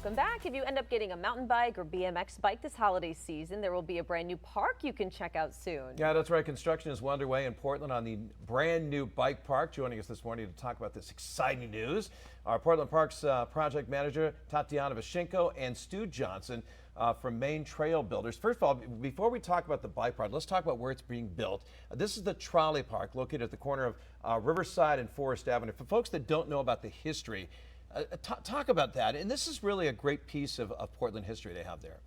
Welcome back. If you end up getting a mountain bike or BMX bike this holiday season, there will be a brand new park you can check out soon. Yeah, that's right. Construction is well underway in Portland on the brand new bike park. Joining us this morning to talk about this exciting news, our Portland Parks project manager, Tatayana Vashchenko, and Stu Johnson from Maine Trail Builders. First of all, before we talk about the bike park, let's talk about where it's being built. This is the Trolley Park located at the corner of Riverside and Forest Avenue. For folks that don't know about the history, talk about that. And this is really a great piece of Portland history they have there.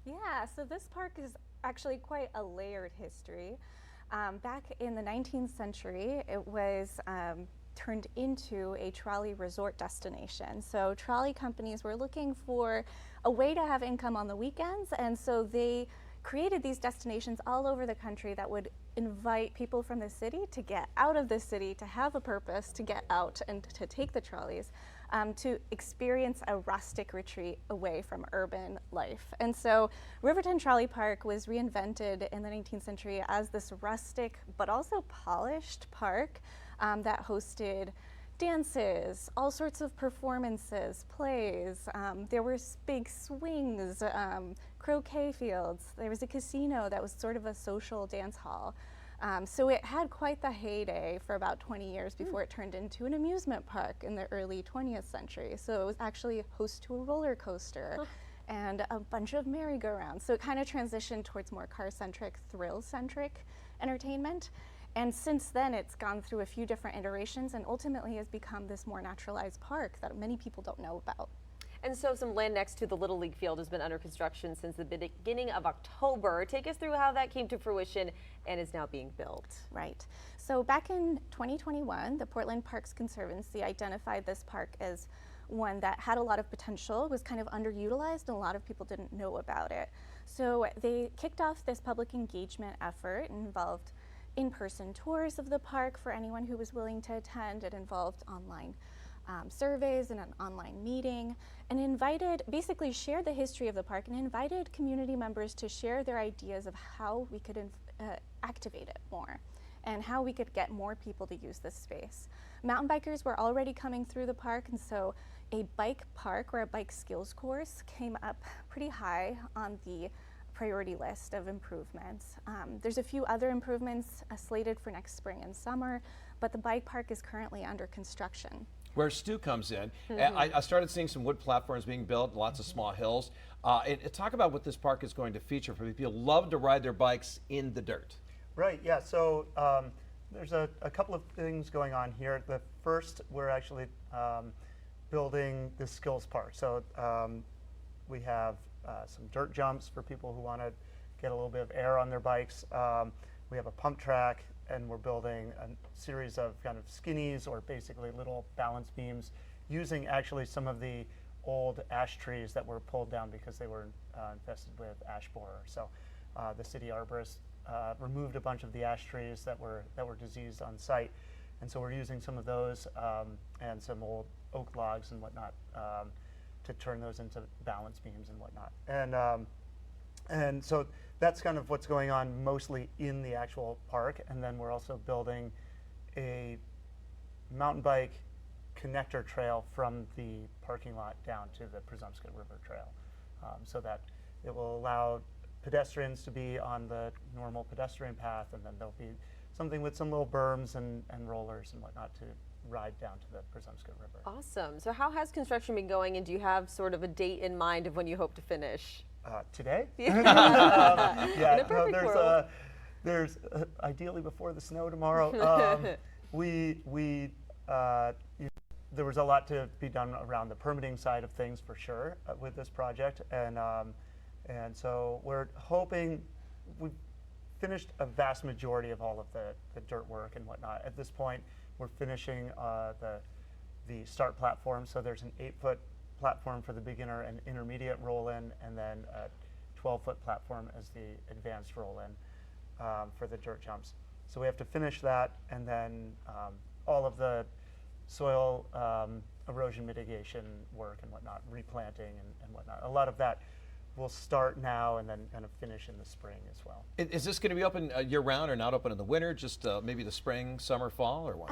Yeah, so this park is actually quite a layered history. Back in the 19th century, it was turned into a trolley resort destination. So trolley companies were looking for a way to have income on the weekends, and so they created these destinations all over the country that would invite people from the city to get out of the city, to have a purpose, to get out and to take the trolleys, to experience a rustic retreat away from urban life. And so Riverton Trolley Park was reinvented in the 19th century as this rustic but also polished park that hosted dances, all sorts of performances, plays. There were big swings, croquet fields. There was a casino that was sort of a social dance hall. So it had quite the heyday for about 20 years before it turned into an amusement park in the early 20th century. So it was actually host to a roller coaster and a bunch of merry-go-rounds. So it kind of transitioned towards more car-centric, thrill-centric entertainment. And since then, it's gone through a few different iterations and ultimately has become this more naturalized park that many people don't know about. And so some land next to the Little League field has been under construction since the beginning of October. Take us through how that came to fruition and is now being built. Right. So back in 2021, the Portland Parks Conservancy identified this park as one that had a lot of potential, was kind of underutilized, and a lot of people didn't know about it. So they kicked off this public engagement effort and involved in-person tours of the park for anyone who was willing to attend. It involved online surveys and an online meeting, and basically shared the history of the park and invited community members to share their ideas of how we could activate it more and how we could get more people to use this space. Mountain bikers were already coming through the park, and so a bike park or a bike skills course came up pretty high on the priority list of improvements. There's a few other improvements slated for next spring and summer, but the bike park is currently under construction. Where Stu comes in, I started seeing some wood platforms being built, lots of small hills. Talk about what this park is going to feature for people who love to ride their bikes in the dirt. Right, yeah, so there's a couple of things going on here. The first, we're actually building the skills park. So we have some dirt jumps for people who want to get a little bit of air on their bikes. We have a pump track, and we're building a series of kind of skinnies, or basically little balance beams, using actually some of the old ash trees that were pulled down because they were infested with ash borer. So the city arborist removed a bunch of the ash trees that were diseased on site, and so we're using some of those and some old oak logs and whatnot to turn those into balance beams and whatnot. And so that's kind of what's going on mostly in the actual park. And then we're also building a mountain bike connector trail from the parking lot down to the Presumpscot River Trail, so that it will allow pedestrians to be on the normal pedestrian path, and then there'll be something with some little berms and rollers and whatnot to ride down to the Presumpscot River. Awesome. So how has construction been going, and do you have sort of a date in mind of when you hope to finish? Today? Yeah, in a perfect world. There's ideally before the snow tomorrow. There was a lot to be done around the permitting side of things for sure with this project, and so we're hoping we've finished a vast majority of all of the dirt work and whatnot. At this point, we're finishing the start platform. So there's an 8-foot platform for the beginner and intermediate roll-in, and then a 12-foot platform as the advanced roll-in for the dirt jumps. So we have to finish that, and then all of the soil erosion mitigation work and whatnot, replanting and whatnot. A lot of that will start now and then kind of finish in the spring as well. Is this going to be open year-round or not open in the winter, just maybe the spring, summer, fall, or what?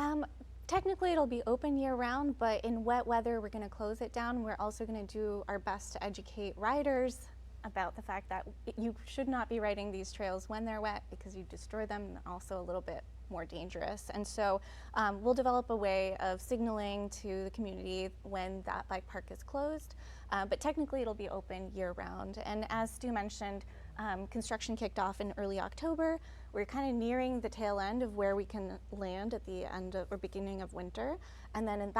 Technically, it'll be open year-round, but in wet weather, we're going to close it down. We're also going to do our best to educate riders about the fact that you should not be riding these trails when they're wet because you destroy them, and also a little bit more dangerous. And so we'll develop a way of signaling to the community when that bike park is closed, but technically it'll be open year-round. And as Stu mentioned, construction kicked off in early October. We're kind of nearing the tail end of where we can land at the end of, or beginning of winter. And then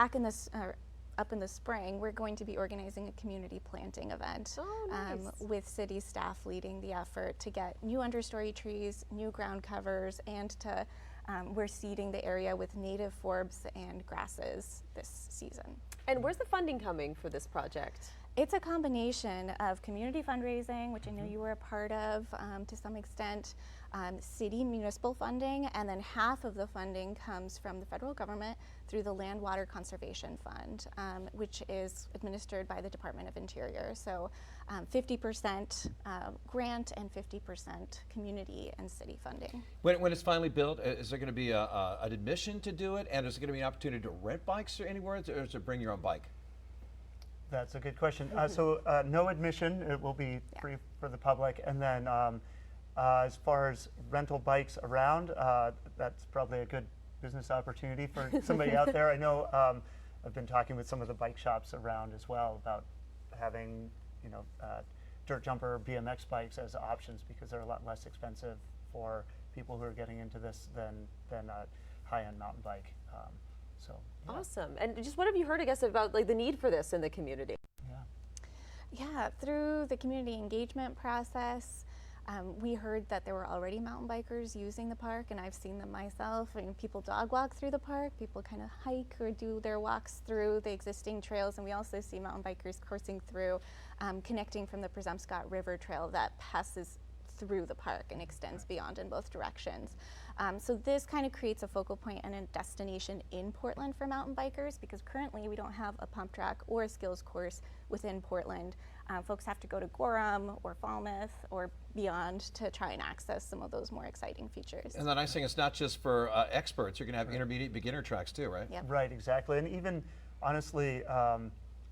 up in the spring, we're going to be organizing a community planting event. Oh, nice. With city staff leading the effort to get new understory trees, new ground covers, and to we're seeding the area with native forbs and grasses this season. And where's the funding coming for this project? It's a combination of community fundraising, which I know you were a part of to some extent, city municipal funding, and then half of the funding comes from the federal government through the Land Water Conservation Fund, which is administered by the Department of Interior. So 50% grant and 50% community and city funding. When it's finally built, is there going to be an admission to do it, and is there going to be an opportunity to rent bikes or anywhere, or is it bring your own bike? That's a good question. So no admission, it will be free for the public. And then as far as rental bikes around, that's probably a good business opportunity for somebody out there. I know I've been talking with some of the bike shops around as well about having, dirt jumper BMX bikes as options because they're a lot less expensive for people who are getting into this than a high-end mountain bike. So, yeah. Awesome. And just what have you heard, I guess, about like the need for this in the community? Yeah, through the community engagement process, we heard that there were already mountain bikers using the park, and I've seen them myself. I mean, people dog walk through the park, people kind of hike or do their walks through the existing trails, and we also see mountain bikers coursing through, connecting from the Presumpscot River Trail that passes through the park and extends beyond in both directions. So this kind of creates a focal point and a destination in Portland for mountain bikers because currently we don't have a pump track or a skills course within Portland. Folks have to go to Gorham or Falmouth or beyond to try and access some of those more exciting features. And the nice thing, it's not just for experts. You're going to have intermediate beginner tracks too, right? Yep. Right, exactly. And even, honestly, I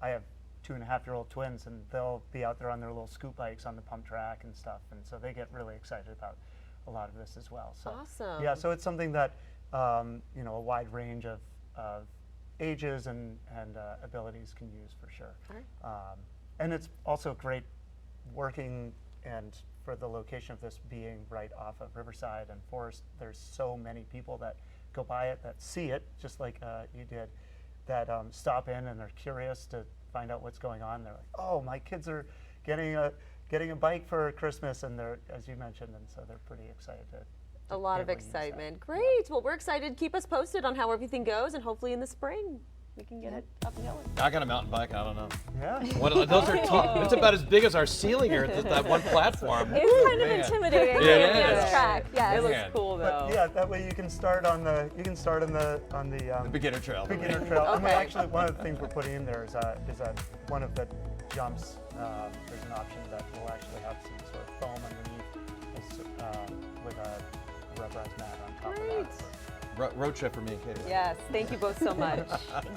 have 2.5-year-old twins, and they'll be out there on their little scoot bikes on the pump track and stuff, and so they get really excited about a lot of this as well. So, awesome. yeah, so it's something that a wide range of ages and abilities can use for sure. Right. And it's also great working, and for the location of this being right off of Riverside and Forest, there's so many people that go by it, that see it, just like you did, that stop in and are curious to find out what's going on. They're like, oh, my kids are getting a bike for Christmas, and they're, as you mentioned, and so they're pretty excited to A lot be of able to use that. excitement. Great. Well, we're excited. Keep us posted on how everything goes, and hopefully in the spring we can get it up and going. I got a mountain bike. I don't know. Yeah. Those are tall. It's about as big as our ceiling here at that one platform. It's kind of Man. intimidating. It this is. track. Yes. It looks Man. cool though. But yeah, that way you can start on the Beginner trail. beginner trail. And we Okay. actually, one of the things we're putting in there is one of the jumps. There's an option that will actually have some sort of foam underneath with a rubberized mat on top of that. Road trip for me and Katie. Yes. Thank you both so much.